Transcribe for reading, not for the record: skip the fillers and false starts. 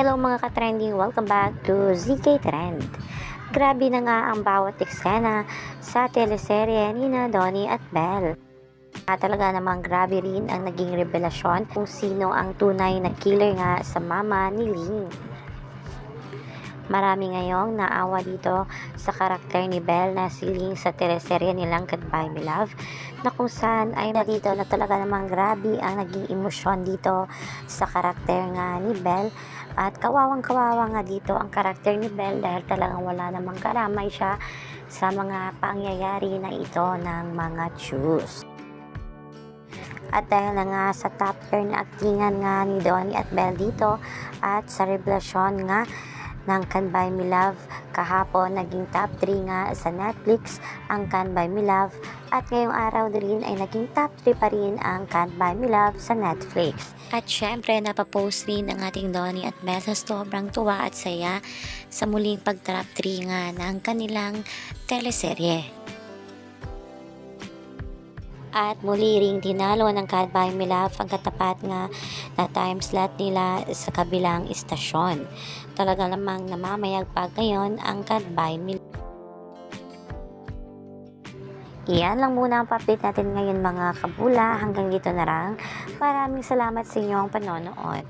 Hello mga ka-trending, welcome back to ZK Trend. Grabe na nga ang bawat eksena sa teleserye ni Donnie at Belle. Talaga namang grabe rin ang naging revelasyon kung sino ang tunay na killer nga sa mama ni Ling. Marami ngayong naawa dito sa karakter ni Belle na si Ling sa teleserye nilang Goodbye My Love, na kung saan ay dito na talaga namang grabe ang naging emosyon dito sa karakter nga ni Belle. At kawawang-kawawa nga dito ang karakter ni Belle dahil talagang wala namang karamay siya sa mga pangyayari na ito ng mga Chus. At dahil na nga sa top tier na aktingan nga ni Donnie at Belle dito at sa revelasyon nga ng Can't Buy Me Love kahapon, naging top 3 nga sa Netflix ang Can't Buy Me Love, at ngayong araw din ay naging top 3 pa rin ang Can't Buy Me Love sa Netflix. At syempre napapost rin ang ating Donnie at Belle sa sobrang tuwa at saya sa muling pag-top 3 nga ng kanilang teleserye. At muli ring tinalo ng Can't Buy Me Love ang katapat nga na time slot nila sa kabilang istasyon. Talaga namang namamayagpag ngayon ang Can't Buy Me Love. Iyan lang muna ang pa-update natin ngayon mga kabula. Hanggang dito na lang. Maraming salamat sa inyong panonood.